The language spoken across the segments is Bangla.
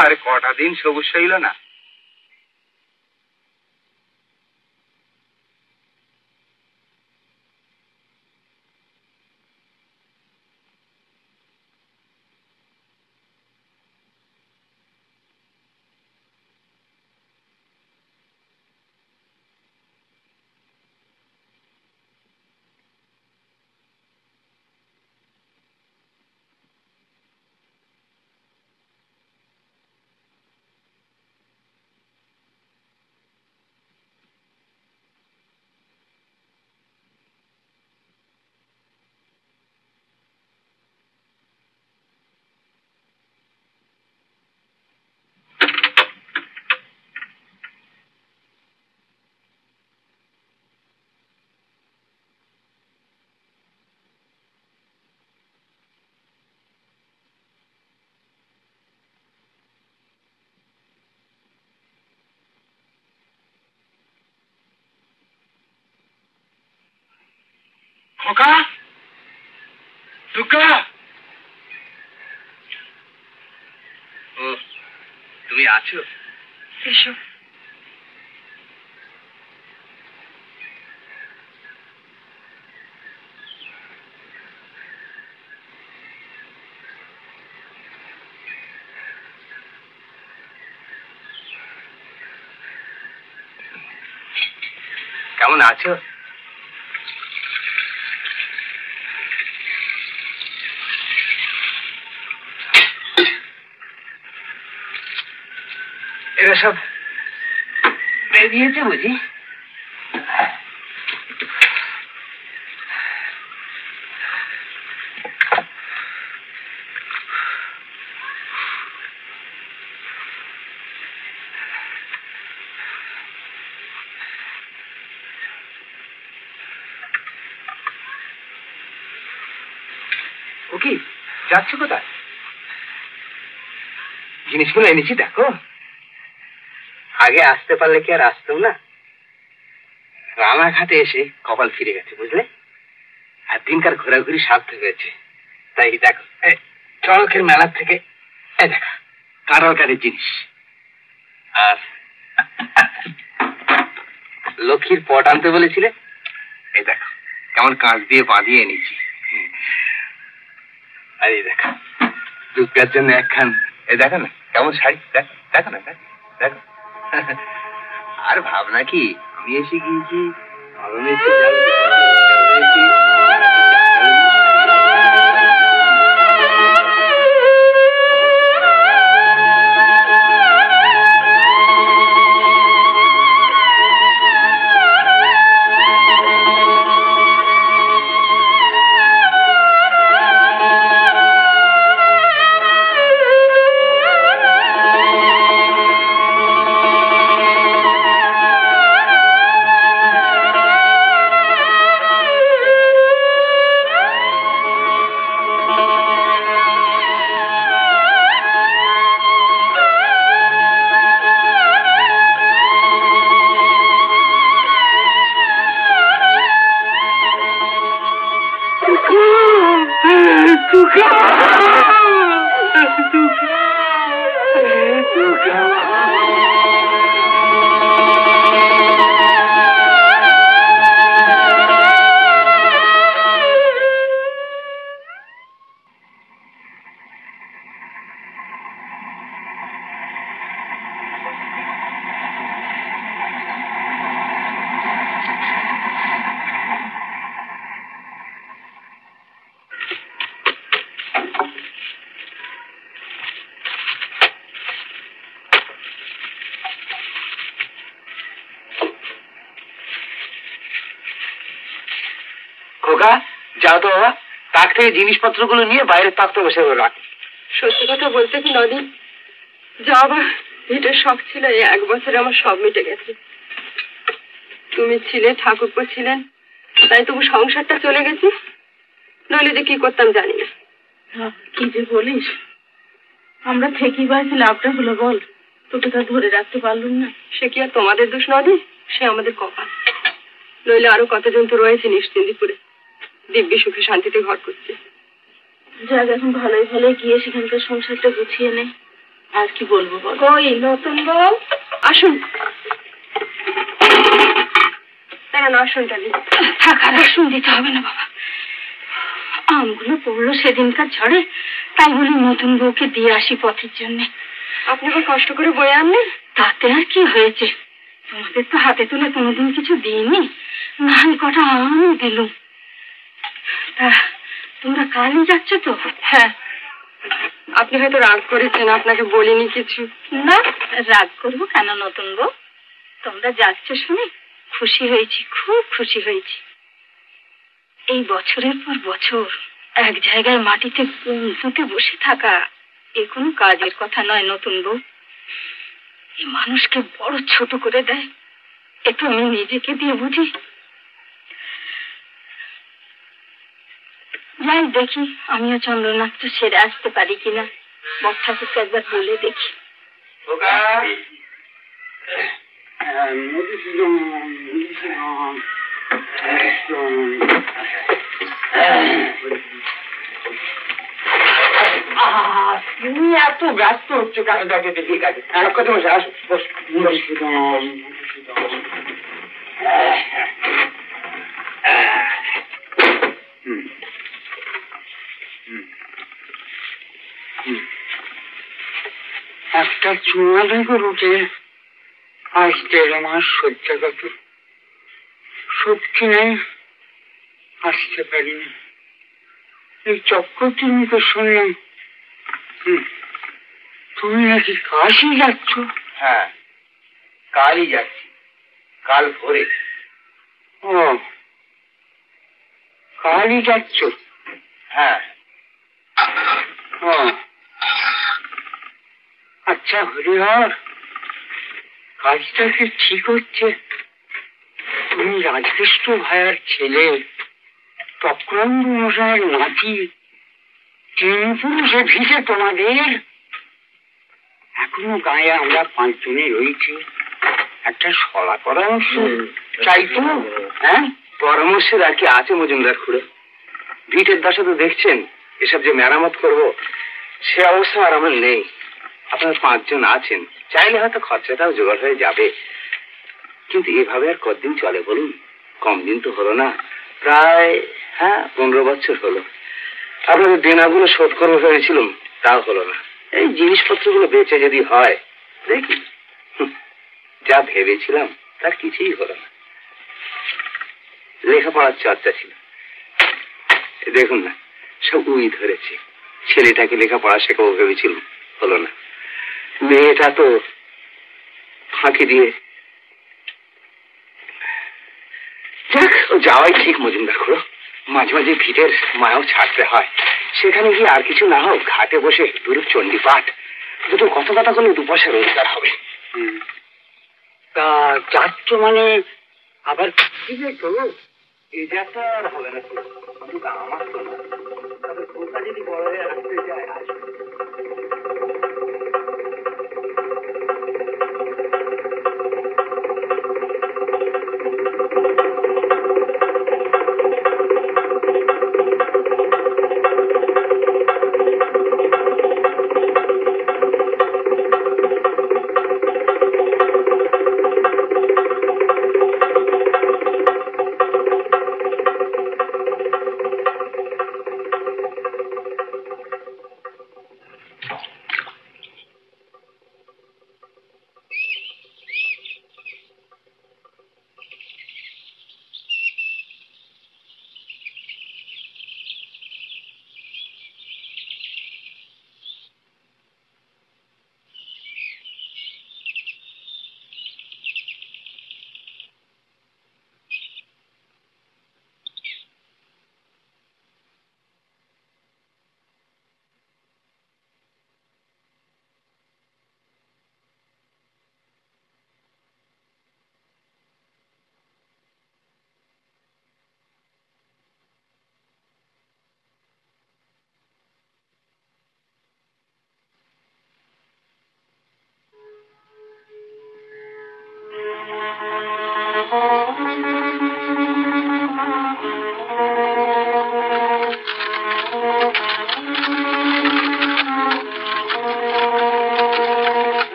আর কটা দিন সবুজ হইল না। খোকা, দুর্গা, ও তুমি আছো? এসো। কেমন আছো? এরা সব বেরিয়েছে বুঝি? ও কি যাচ্ছ কোথায়? জিনিসগুলো এনেছি দেখো। আগে আসতে পারলে কি আর আসতাম না? রানাঘাটে এসে কপাল ফিরে গেছে বুঝলে। আর দিনকার ঘোরাঘুরি সার্থক হয়েছে। তাই দেখো চড়কের মেলার থেকে দেখো কাঁড়ালকারের জিনিস। আর লক্ষ্মীর পট আনতে বলেছিলে, এই দেখো কেমন কাঁচ দিয়ে বাঁধিয়ে এনেছি। আর এই দেখো দুর্গার জন্য একখান, এই দেখো না কেমন শাড়ি, দেখো দেখো না দেখো। আর ভাবনা কি আমি এসে গিয়েছি, খোকা যাও তো বাবা, তাক থেকে জিনিসপত্রগুলো নিয়ে বাইরের তাকতে বসে রাখ। সত্যি কথা বলতে কি নদী, যা আবার ভিটের শখ ছিল, এই 1 বছরে আমার সব মিটে গেছে। তুমি ছিলে, ঠাকুরপো ছিলেন, তাই তবু সংসারটা চলে গেছে। নইলে যে কি করতাম জানি না। কি যে বলিস, আমরা থেকেই বাড়িতে লাভটা হলো বল, তোকে তা ধরে রাখতে পারলুম না। সে কি আর তোমাদের দোষ নদী, সে আমাদের কপাল। নইলে আরো কতজন তো রয়েছে নিশ্চিন্দিপুরে, দিব্যি সুখে শান্তিতে ঘর করছে। যাক, এখন ভালোই ভালোই গিয়ে সেখানকার সংসারটা গুছিয়ে নে। আর কি বলবো বল। ওই নতুন বউ আসুন। আসুনটা দিই। থাক, আর আসুন দিতে হবে না বাবা। আমগুলো পড়লো সেদিনকার ঝড়ে, তাই বলে নতুন বউকে দিয়ে আসি পথের জন্য। আপনি আবার কষ্ট করে বয়ে আনলেন? তাতে আর কি হয়েছে, তোমাদের তো হাতে তুলে কোনোদিন কিছু দিইনি, না কটা আম দিলুম। তা তোমরা কালই যাচ্ছ তো? হ্যাঁ। আপনি হয়তো রাগ করেছেন, আপনাকে বলিনি কিছু। না, রাগ করবো কেন নতুন বউ, তোমরা যাচ্ছ শুনে খুশি হয়েছি, খুব খুশি হয়েছি। এই বছরের পর বছর এক জায়গায় মাটিতে পুঁতে বসে থাকা এ কোনো কাজের কথা নয় নতুন বউ। এই মানুষকে বড় ছোট করে দেয়, এ তো আমি নিজেকে দিয়ে বুঝি। যাই দেখি, আমিও চন্দ্রনাথটা সেরে আসতে পারি কিনা, বর ঠাকুরকে একবার বলে দেখি। তুমি এত ব্যস্ত হচ্ছে কেন? দেখে ঠিক আছে, কথা বসে আসো। একটা চুমা দেখো রুটে, আজ 1.5 মাস শয্যাগত, শক্তি নেই, আসতে পারিনি। এই চক্রটির মুখে শুনলাম তুমি নাকি কাশি যাচ্ছ। হ্যাঁ, কালই যাচ্ছি, কাল ভোরে। ও, কালই যাচ্ছ? হ্যাঁ। ও আচ্ছা, হরিহর, কাজটা কি ঠিক হচ্ছে? তুমি রাজকৃষ্ণ ভাইয়ার ছেলে, চক্রবর্তী মশাইয়ের নাতি, 3 পুরুষে ভিসে তোমাদের। এখনো গায়ে আমরা 5 জনই রয়েছি, একটা সলা পরামর্শ চাই তো। হ্যাঁ, পরামর্শের আর কি আছে মজুমদার খুড়ো? ভিটের দশা তো দেখছেন, এসব যে মেরামত করব সে অবস্থা আর আমার নেই। আপনার 5 জন আছেন, চাইলে হয়তো খরচাটাও জোগাড় হয়ে যাবে, কিন্তু এভাবে আর কতদিন চলে বলুন? কম দিন তো হলো না, প্রায় 15 বছর হলো। আপনাদের দেনাগুলো শোধ করবো ভেবেছিলাম, তাও হলো না। এই জিনিসপত্রগুলো বেচে যদি হয় দেখি। যা ভেবেছিলাম তার কিছুই হলো না। লেখাপড়ার চর্চা ছিল, দেখুন না সব উই ধরেছে। ছেলেটাকে লেখাপড়া শেখাবো ভেবেছিলাম, হলো না। মেয়েটা তো ফাঁকি দিয়ে, যাক, যাওয়াই ঠিক মজুমদার খুড়ো। মাঝে মাঝে ভিটের মায়াও ছাড়তে হয়। সেখানে গিয়ে আর কিছু না হোক, ঘাটে বসে দুরূপ চণ্ডী পাঠ, দুটো কথা করলে 2 পয়সা রোজগার হবে। তা যাচ্ছ মানে আবার তো এই যাত্রা আর হবে না, আমার তো না। তবে খোকা যদি বড় হয়ে আসতে চায় আসবে।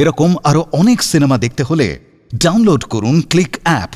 এরকম আরো অনেক সিনেমা দেখতে হলে ডাউনলোড করুন ক্লিক অ্যাপ।